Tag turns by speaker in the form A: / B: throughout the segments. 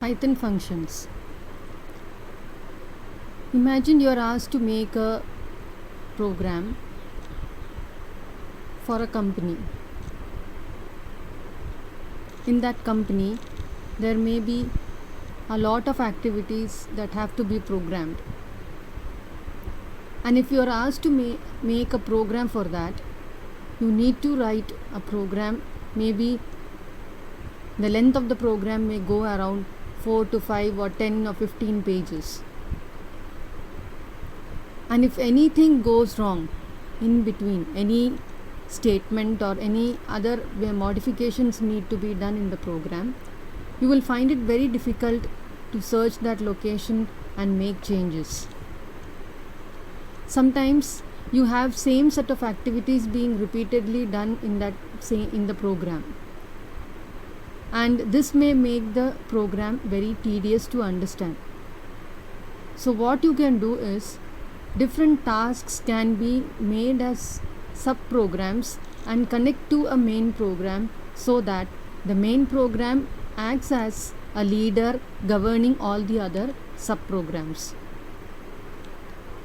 A: Python functions. Imagine you are asked to make a program for a company. In that company, there may be a lot of activities that have to be programmed. And if you are asked to make a program for that, you need to write a program. Maybe the length of the program may go around 4 to 5 or 10 or 15 pages. And if anything goes wrong in between, any statement or any other modifications need to be done in the program, you will find it very difficult to search that location and make changes. Sometimes you have same set of activities being repeatedly done in the program, and this may make the program very tedious to understand. So what you can do is, different tasks can be made as sub-programs and connect to a main program, so that the main program acts as a leader governing all the other sub-programs.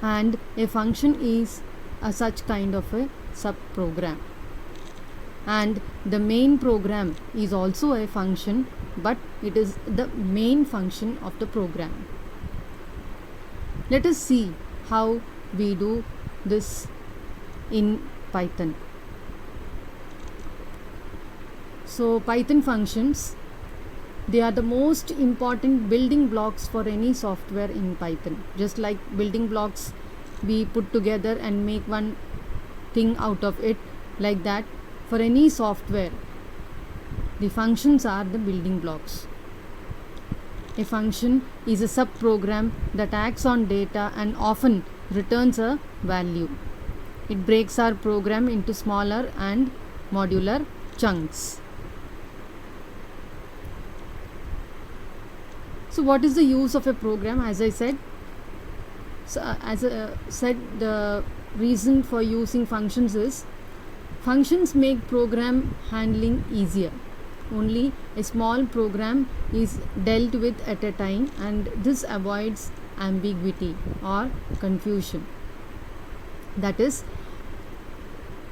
A: And a function is such kind of a sub-program. And the main program is also a function, but it is the main function of the program. Let us see how we do this in Python. So Python functions, they are the most important building blocks for any software in Python. Just like building blocks we put together and make one thing out of it, like that for any software the functions are the building blocks. A function is a sub-program that acts on data and often returns a value. It breaks our program into smaller and modular chunks. So what is the use of a program? As I said, the reason for using functions is, functions make program handling easier. Only a small program is dealt with at a time, and this avoids ambiguity or confusion. That is,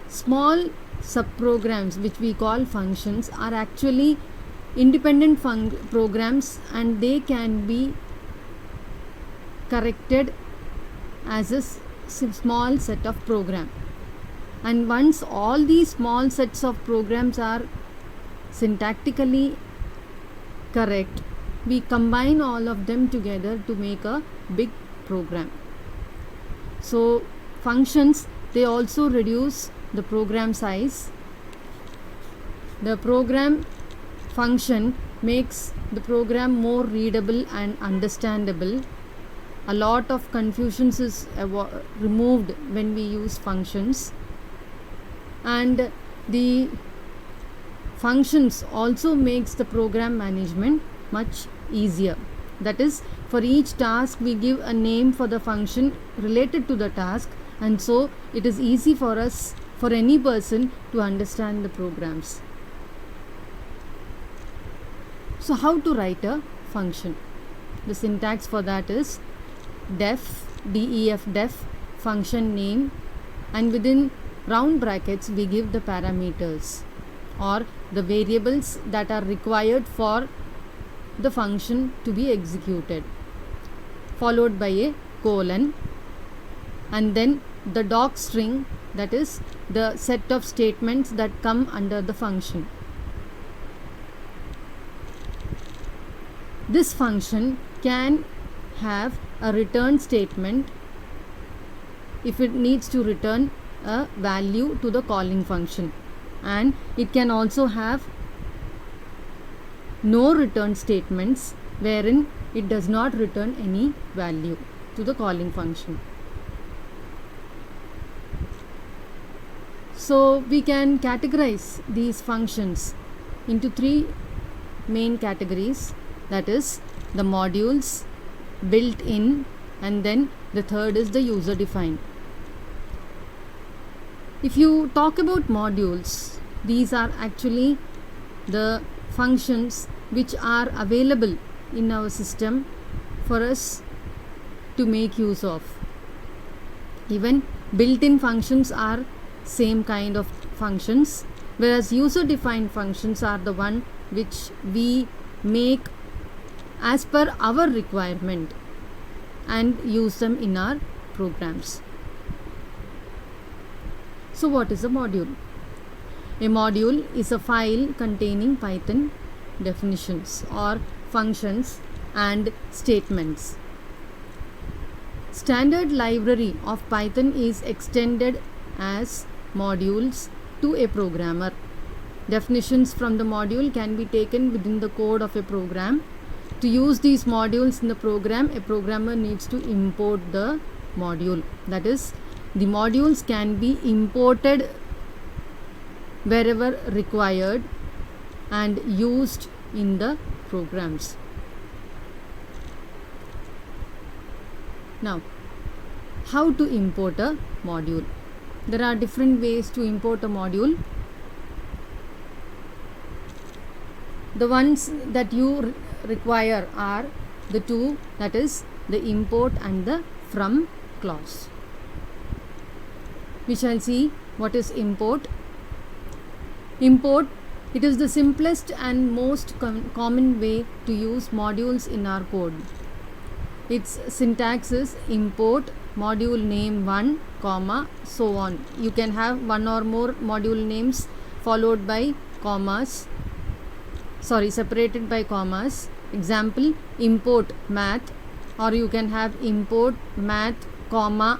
A: small subprograms, which we call functions, are actually independent programs, and they can be corrected as a small set of program. And once all these small sets of programs are syntactically correct, we combine all of them together to make a big program. So functions, they also reduce the program size. The program function makes the program more readable and understandable. A lot of confusions is removed when we use functions. And the functions also makes the program management much easier. That is, for each task we give a name for the function related to the task, and so it is easy for us, for any person, to understand the programs. So how to write a function? The syntax for that is def function name, and within round brackets we give the parameters or the variables that are required for the function to be executed, followed by a colon, and then the doc string, that is the set of statements that come under the function. This function can have a return statement if it needs to return a value to the calling function, and it can also have no return statements wherein it does not return any value to the calling function. So we can categorize these functions into three main categories, that is the modules, built-in, and then the third is the user-defined. If you talk about modules, these are actually the functions which are available in our system for us to make use of. Even built-in functions are same kind of functions, whereas user defined functions are the one which we make as per our requirement and use them in our programs. So what is a module? A module is a file containing Python definitions or functions and statements. Standard library of Python is extended as modules to a programmer. Definitions from the module can be taken within the code of a program. To use these modules in the program, a programmer needs to import the module. That is, the modules can be imported wherever required and used in the programs. Now, how to import a module? There are different ways to import a module. The ones that you require are the two, that is the import and the from clause. We shall see what is import. Import, it is the simplest and most common way to use modules in our code. Its syntax is import module name 1, comma, so on. You can have one or more module names followed by commas, separated by commas. Example, import math, or you can have import math, comma,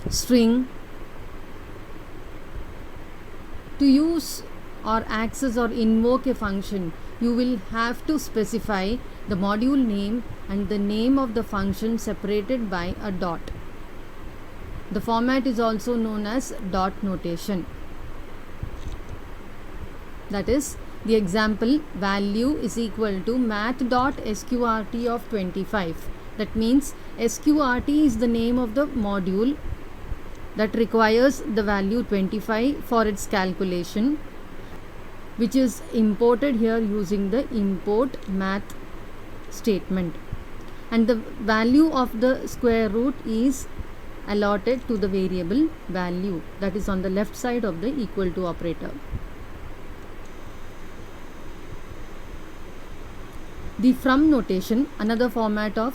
A: string. To use or access or invoke a function, you will have to specify the module name and the name of the function separated by a dot. The format is also known as dot notation. That is, the example value is equal to math.sqrt of 25. That means sqrt is the name of the module that requires the value 25 for its calculation, which is imported here using the import math statement, and the value of the square root is allotted to the variable value that is on the left side of the equal to operator. The from notation, another format of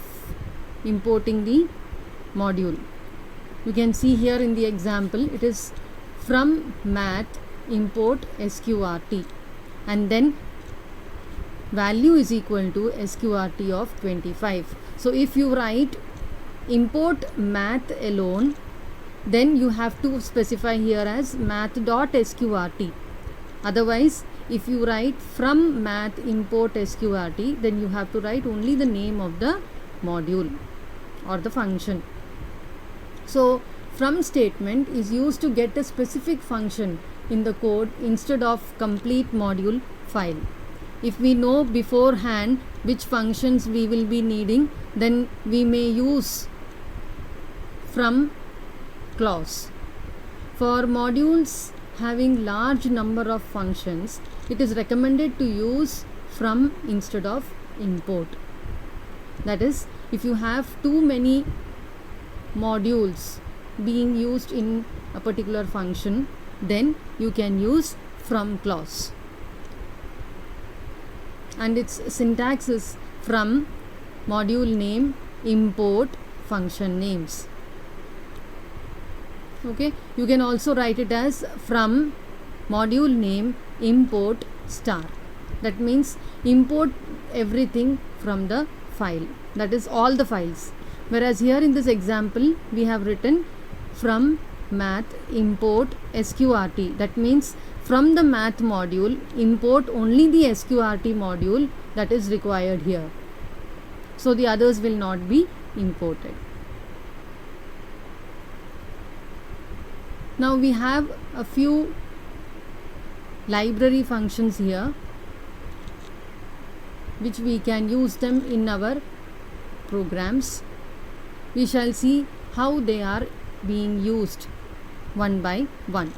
A: importing the module. You can see here in the example, it is from math import sqrt, and then value is equal to sqrt of 25. So if you write import math alone, then you have to specify here as math.sqrt. Otherwise, if you write from math import sqrt, then you have to write only the name of the module or the function. So from statement is used to get a specific function in the code instead of complete module file. If we know beforehand which functions we will be needing, then we may use from clause. For modules having large number of functions, it is recommended to use from instead of import. That is, if you have too many modules being used in a particular function, then you can use from clause, and its syntax is from module name import function names. Okay, you can also write it as from module name import star. That means import everything from the file, that is all the files. Whereas here in this example we have written from math import sqrt. That means from the math module import only the sqrt module that is required here. So the others will not be imported. Now we have a few library functions here which we can use them in our programs. We shall see how they are being used one by one.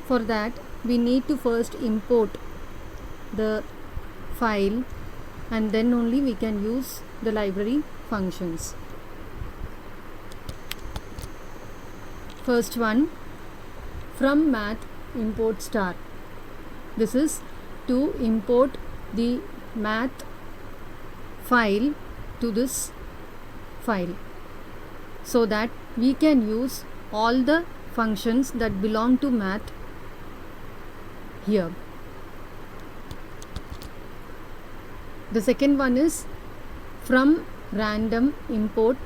A: For that, we need to first import the file, and then only we can use the library functions. First one, from math import star. This is to import the math file to this file so that we can use all the functions that belong to math here. The second one is from random import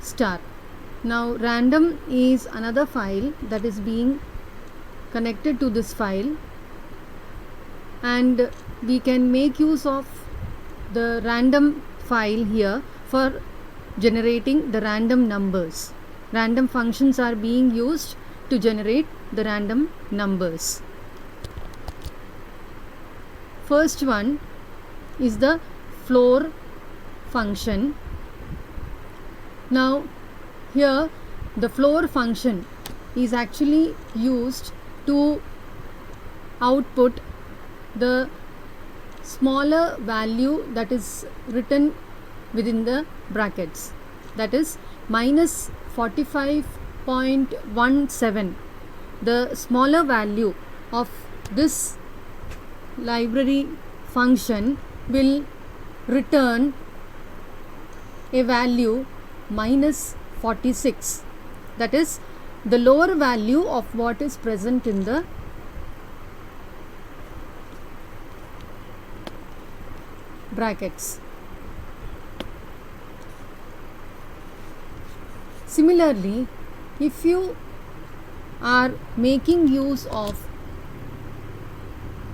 A: star. Now random is another file that is being connected to this file, and we can make use of the random file here for generating the random numbers. Random functions are being used to generate the random numbers. First one is the floor function. Now here the floor function is actually used to output the smaller value that is written within the brackets, that is minus 45.17. The smaller value of this library function will return a value minus 46, that is the lower value of what is present in the brackets. Similarly, if you are making use of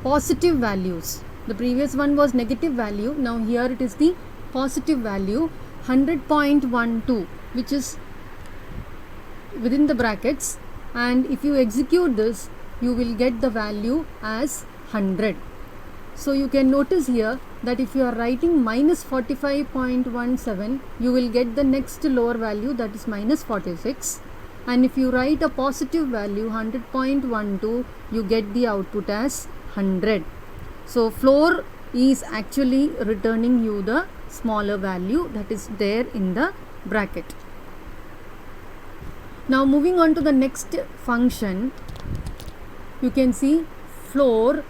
A: positive values, the previous one was negative value, now here it is the positive value 100.12, which is within the brackets, and if you execute this you will get the value as 100. So you can notice here that if you are writing minus 45.17, you will get the next lower value, that is minus 46, and if you write a positive value 100.12, you get the output as 100. So floor is actually returning you the smaller value that is there in the bracket. Now moving on to the next function, you can see floor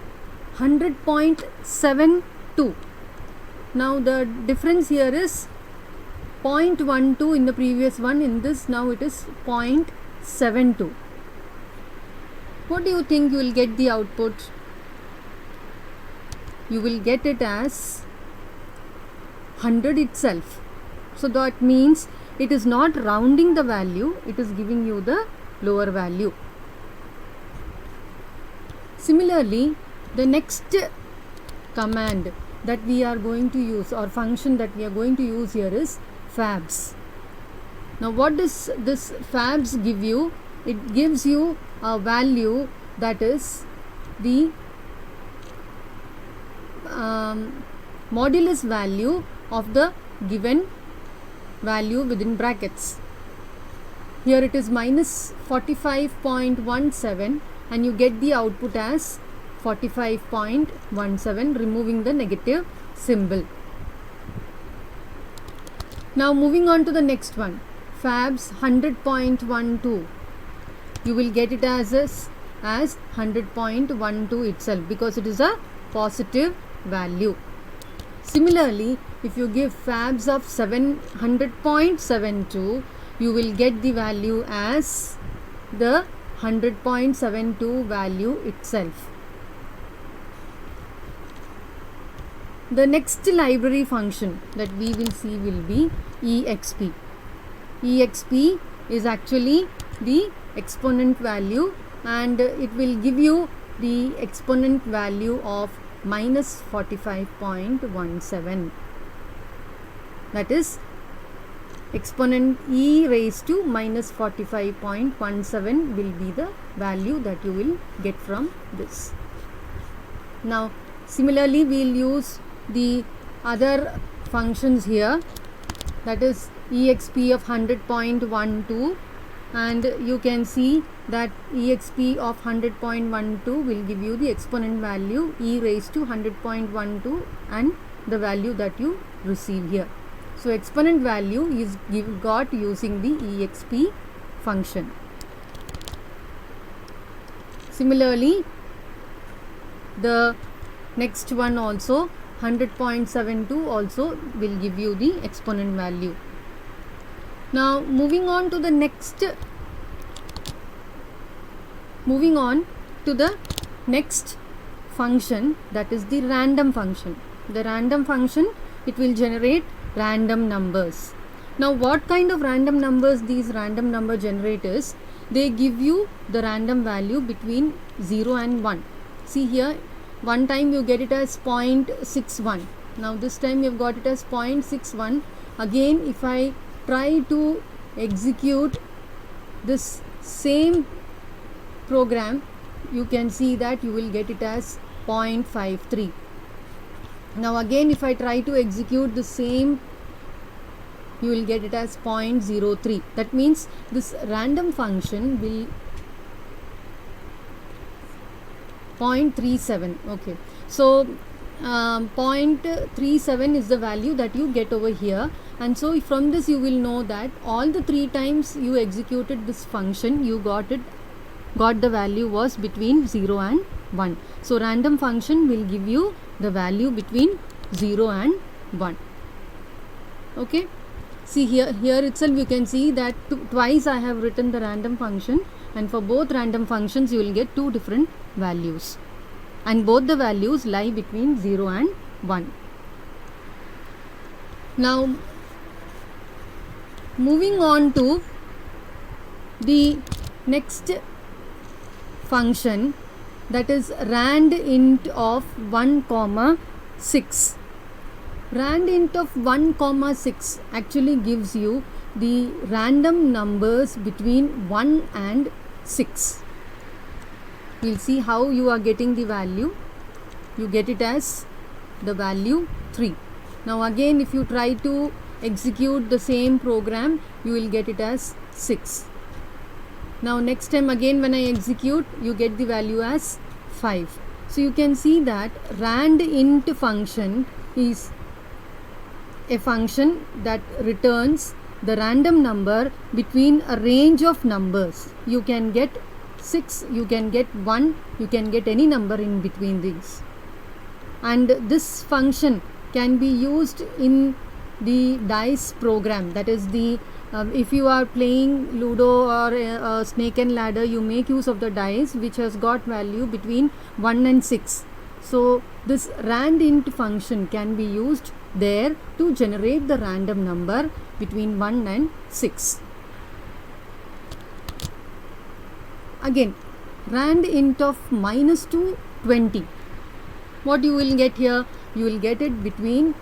A: 100.72. Now the difference here is 0.12 in the previous one, in this now it is 0.72. What do you think you will get the output? You will get it as 100 itself. So that means it is not rounding the value, it is giving you the lower value. Similarly, the next command that we are going to use, or function that we are going to use here, is fabs. Now what does this fabs give you? It gives you a value that is the modulus value of the given value within brackets. Here it is minus 45.17, and you get the output as 45.17, removing the negative symbol. Now moving on to the next one, fabs 100.12. You will get it as 100.12 itself, because it is a positive value. Similarly, if you give fabs of 700.72, you will get the value as the 100.72 value itself. The next library function that we will see will be exp. Exp is actually the exponent value, and it will give you the exponent value of minus 45.17. That is, exponent e raised to minus 45.17 will be the value that you will get from this. Now similarly, we will use the other functions here, that is exp of 100.12, and you can see that exp of 100.12 will give you the exponent value e raised to 100.12 and the value that you receive here. So exponent value is got using the exp function. Similarly, the next one also 100.72 also will give you the exponent value. Now moving on to the next function, that is the random function. The random function, it will generate random numbers. Now what kind of random numbers these random number generators? They give you the random value between 0 and 1. See here, one time you get it as 0.61. Now this time you have got it as 0.61. Again, if I try to execute this same program, you can see that you will get it as 0.53. Now again, if I try to execute the same, you will get it as 0.03. That means this random function will 0.37. Okay, so 0.37 is the value that you get over here, and so from this you will know that all the 3 times you executed this function, you got the value was between 0 and 1. So random function will give you the value between 0 and 1. Okay, see here itself you can see that twice I have written the random function, and for both random functions you will get 2 different values, and both the values lie between 0 and 1. Now moving on to the next function, that is randint of 1,6. Randint of 1,6 actually gives you the random numbers between 1 and 6. We'll see how you are getting the value. You get it as the value 3. Now again, if you try to execute the same program, you will get it as 6. Now next time again when I execute, you get the value as 5. So you can see that randint function is a function that returns the random number between a range of numbers. You can get 6, you can get 1, you can get any number in between these. And this function can be used in the dice program, that is the if you are playing Ludo or Snake and Ladder, you make use of the dice which has got value between 1 and 6. So this randint function can be used there to generate the random number between 1 and 6. Again, randint of -2 to 20. What you will get here? You will get it between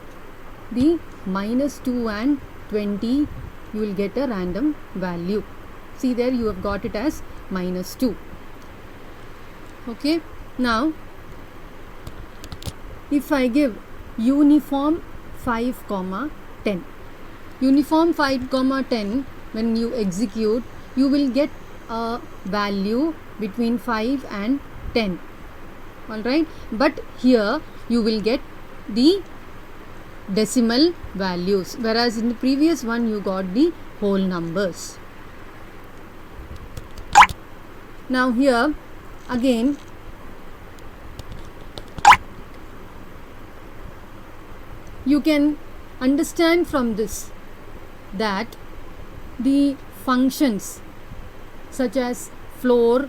A: the -2 and 20. You will get a random value. See there, you have got it as -2. Okay, now if I give uniform 5,10, uniform 5,10, when you execute, you will get a value between 5 and 10. Alright, but here you will get the decimal values, whereas in the previous one you got the whole numbers. Now here again you can understand from this that the functions such as floor,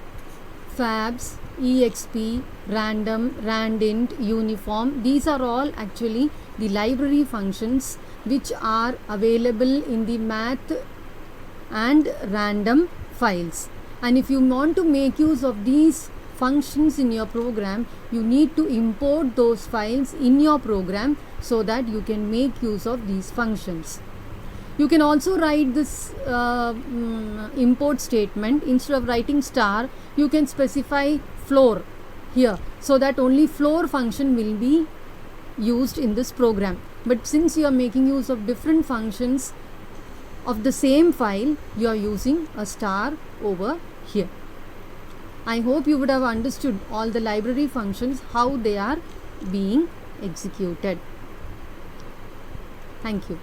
A: fabs, exp, random, randint, uniform, these are all actually the library functions which are available in the math and random files. And if you want to make use of these functions in your program, you need to import those files in your program so that you can make use of these functions. You can also write this import statement. Instead of writing star, you can specify floor here, so that only floor function will be used in this program. But since you are making use of different functions of the same file, you are using a star over here. I hope you would have understood all the library functions, how they are being executed. Thank you.